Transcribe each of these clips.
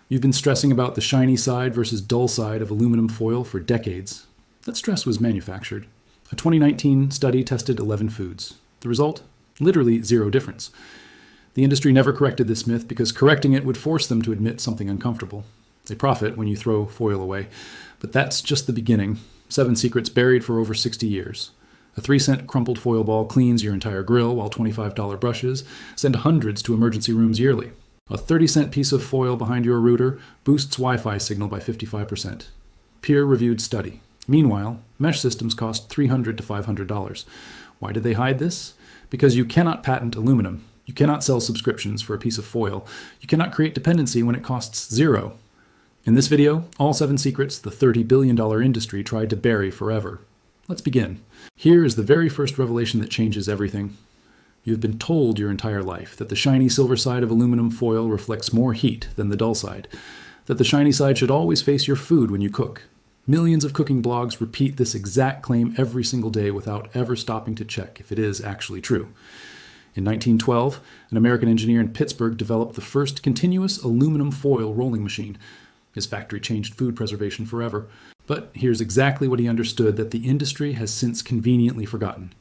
You've been stressing about the shiny side versus dull side of aluminum foil for decades. That stress was manufactured. A 2019 study tested 11 foods. The result? Literally zero difference. The industry never corrected this myth because correcting it would force them to admit something uncomfortable. They profit when you throw foil away. But that's just the beginning. 7 secrets buried for over 60 years. A 3-cent crumpled foil ball cleans your entire grill, while $25 brushes send hundreds to emergency rooms yearly. A 30-cent piece of foil behind your router boosts Wi-Fi signal by 55%. Peer-reviewed study. Meanwhile, mesh systems cost $300 to $500. Why did they hide this? Because you cannot patent aluminum. You cannot sell subscriptions for a piece of foil. You cannot create dependency when it costs zero. In this video, all 7 secrets the $30 billion industry tried to bury forever. Let's begin. Here is the very first revelation that changes everything. You've been told your entire life that the shiny silver side of aluminum foil reflects more heat than the dull side, that the shiny side should always face your food when you cook. Millions of cooking blogs repeat this exact claim every single day without ever stopping to check if it is actually true. In 1912, an American engineer in Pittsburgh developed the first continuous aluminum foil rolling machine. His factory changed food preservation forever. But here's exactly what he understood that the industry has since conveniently forgotten.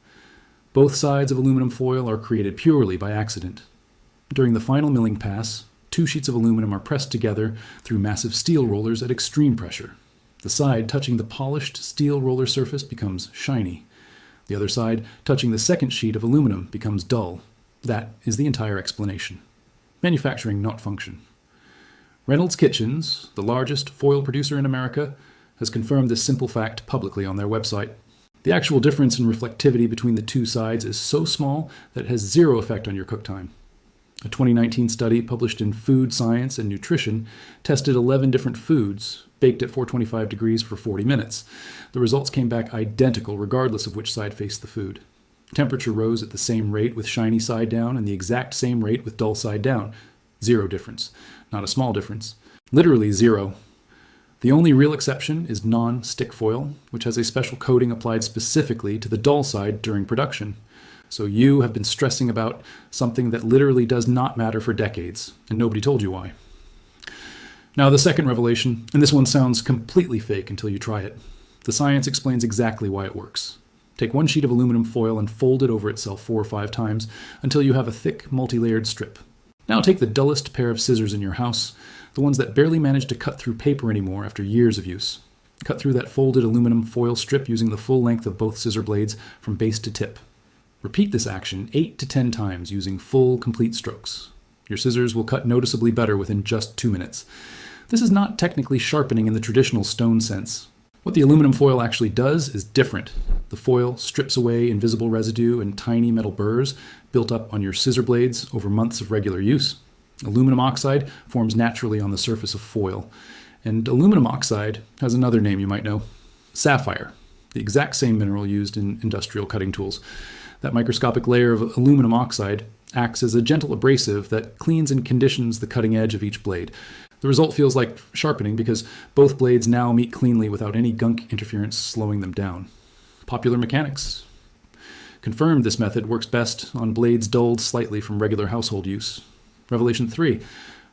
Both sides of aluminum foil are created purely by accident. During the final milling pass, 2 sheets of aluminum are pressed together through massive steel rollers at extreme pressure. The side touching the polished steel roller surface becomes shiny. The other side, touching the second sheet of aluminum, becomes dull. That is the entire explanation. Manufacturing, not function. Reynolds Kitchens, the largest foil producer in America, has confirmed this simple fact publicly on their website. The actual difference in reflectivity between the 2 sides is so small that it has zero effect on your cook time. A 2019 study published in Food Science and Nutrition tested 11 different foods, baked at 425 degrees for 40 minutes. The results came back identical regardless of which side faced the food. Temperature rose at the same rate with shiny side down and the exact same rate with dull side down. Zero difference. Not a small difference. Literally zero. The only real exception is non-stick foil, which has a special coating applied specifically to the dull side during production. So you have been stressing about something that literally does not matter for decades, and nobody told you why. Now the second revelation, and this one sounds completely fake until you try it. The science explains exactly why it works. Take 1 sheet of aluminum foil and fold it over itself 4 or 5 times until you have a thick, multi-layered strip. Now take the dullest pair of scissors in your house, the ones that barely manage to cut through paper anymore after years of use. Cut through that folded aluminum foil strip using the full length of both scissor blades from base to tip. Repeat this action 8 to 10 times using full, complete strokes. Your scissors will cut noticeably better within just 2 minutes. This is not technically sharpening in the traditional stone sense. What the aluminum foil actually does is different. The foil strips away invisible residue and tiny metal burrs built up on your scissor blades over months of regular use. Aluminum oxide forms naturally on the surface of foil. And aluminum oxide has another name you might know. Sapphire, the exact same mineral used in industrial cutting tools. That microscopic layer of aluminum oxide acts as a gentle abrasive that cleans and conditions the cutting edge of each blade. The result feels like sharpening because both blades now meet cleanly without any gunk interference slowing them down. Popular mechanics confirmed this method works best on blades dulled slightly from regular household use. Revelation 3.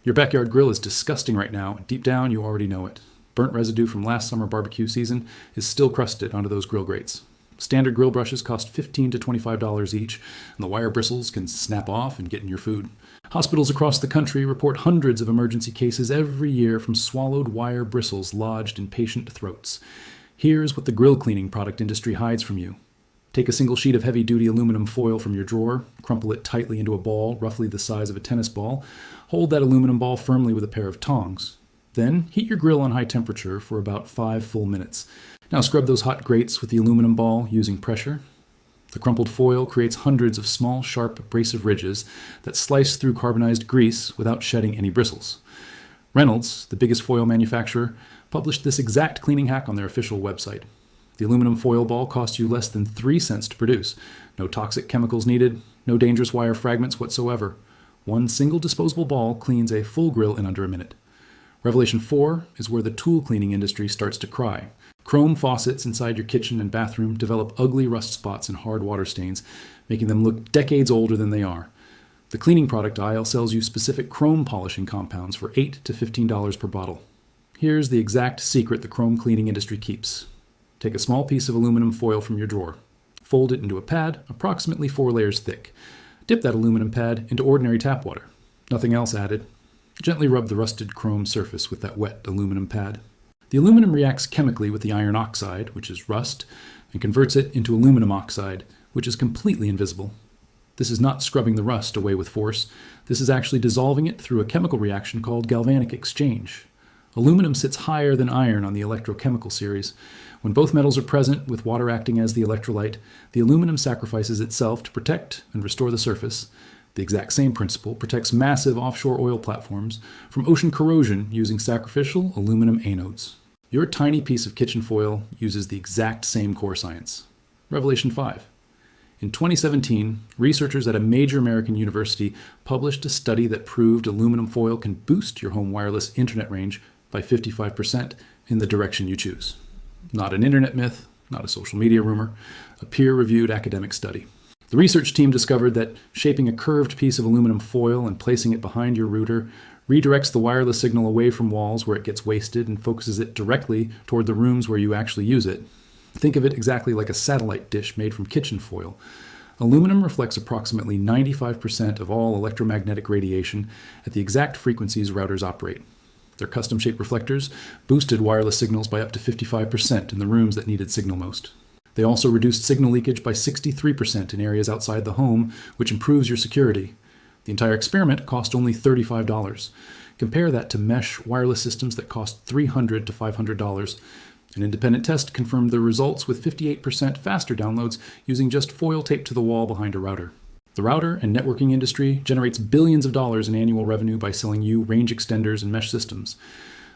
Your backyard grill is disgusting right now. Deep down, you already know it. Burnt residue from last summer barbecue season is still crusted onto those grill grates. Standard grill brushes cost $15 to $25 each, and the wire bristles can snap off and get in your food. Hospitals across the country report hundreds of emergency cases every year from swallowed wire bristles lodged in patient throats. Here's what the grill cleaning product industry hides from you. Take a single sheet of heavy-duty aluminum foil from your drawer, crumple it tightly into a ball roughly the size of a tennis ball, hold that aluminum ball firmly with a pair of tongs. Then heat your grill on high temperature for about 5 full minutes. Now scrub those hot grates with the aluminum ball using pressure. The crumpled foil creates hundreds of small, sharp, abrasive ridges that slice through carbonized grease without shedding any bristles. Reynolds, the biggest foil manufacturer, published this exact cleaning hack on their official website. The aluminum foil ball costs you less than 3 cents to produce. No toxic chemicals needed, no dangerous wire fragments whatsoever. 1 single disposable ball cleans a full grill in under a minute. Revelation 4 is where the tool cleaning industry starts to cry. Chrome faucets inside your kitchen and bathroom develop ugly rust spots and hard water stains, making them look decades older than they are. The cleaning product aisle sells you specific chrome polishing compounds for $8 to $15 per bottle. Here's the exact secret the chrome cleaning industry keeps. Take a small piece of aluminum foil from your drawer. Fold it into a pad approximately 4 layers thick. Dip that aluminum pad into ordinary tap water. Nothing else added. Gently rub the rusted chrome surface with that wet aluminum pad. The aluminum reacts chemically with the iron oxide, which is rust, and converts it into aluminum oxide, which is completely invisible. This is not scrubbing the rust away with force. This is actually dissolving it through a chemical reaction called galvanic exchange. Aluminum sits higher than iron on the electrochemical series. When both metals are present, with water acting as the electrolyte, the aluminum sacrifices itself to protect and restore the surface. The exact same principle protects massive offshore oil platforms from ocean corrosion using sacrificial aluminum anodes. Your tiny piece of kitchen foil uses the exact same core science. Revelation 5. In 2017, researchers at a major American university published a study that proved aluminum foil can boost your home wireless internet range by 55% in the direction you choose. Not an internet myth, not a social media rumor, a peer-reviewed academic study. The research team discovered that shaping a curved piece of aluminum foil and placing it behind your router redirects the wireless signal away from walls where it gets wasted and focuses it directly toward the rooms where you actually use it. Think of it exactly like a satellite dish made from kitchen foil. Aluminum reflects approximately 95% of all electromagnetic radiation at the exact frequencies routers operate. Their custom-shaped reflectors boosted wireless signals by up to 55% in the rooms that needed signal most. They also reduced signal leakage by 63% in areas outside the home, which improves your security. The entire experiment cost only $35. Compare that to mesh wireless systems that cost $300 to $500. An independent test confirmed the results with 58% faster downloads using just foil taped to the wall behind a router. The router and networking industry generates billions of dollars in annual revenue by selling you range extenders and mesh systems.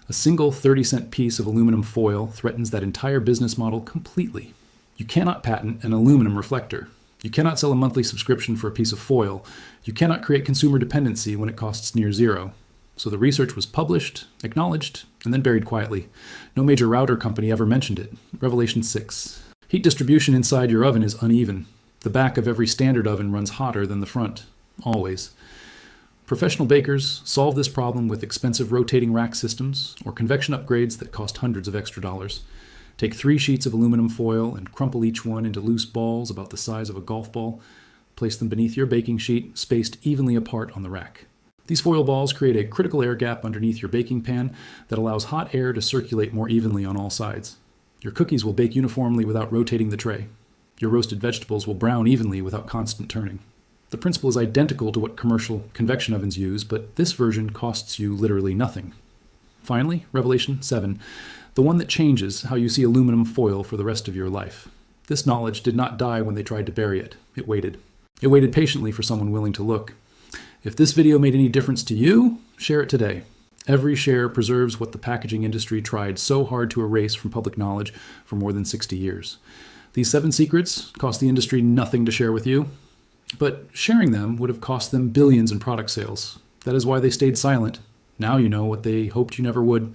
A single 30-cent piece of aluminum foil threatens that entire business model completely. You cannot patent an aluminum reflector. You cannot sell a monthly subscription for a piece of foil. You cannot create consumer dependency when it costs near zero. So the research was published, acknowledged, and then buried quietly. No major router company ever mentioned it. Revelation 6. Heat distribution inside your oven is uneven. The back of every standard oven runs hotter than the front. Always. Professional bakers solve this problem with expensive rotating rack systems or convection upgrades that cost hundreds of extra dollars. Take 3 sheets of aluminum foil and crumple each one into loose balls about the size of a golf ball. Place them beneath your baking sheet, spaced evenly apart on the rack. These foil balls create a critical air gap underneath your baking pan that allows hot air to circulate more evenly on all sides. Your cookies will bake uniformly without rotating the tray. Your roasted vegetables will brown evenly without constant turning. The principle is identical to what commercial convection ovens use, but this version costs you literally nothing. Finally, Revelation 7, the one that changes how you see aluminum foil for the rest of your life. This knowledge did not die when they tried to bury it. It waited. It waited patiently for someone willing to look. If this video made any difference to you, share it today. Every share preserves what the packaging industry tried so hard to erase from public knowledge for more than 60 years. These 7 secrets cost the industry nothing to share with you, but sharing them would have cost them billions in product sales. That is why they stayed silent. Now you know what they hoped you never would.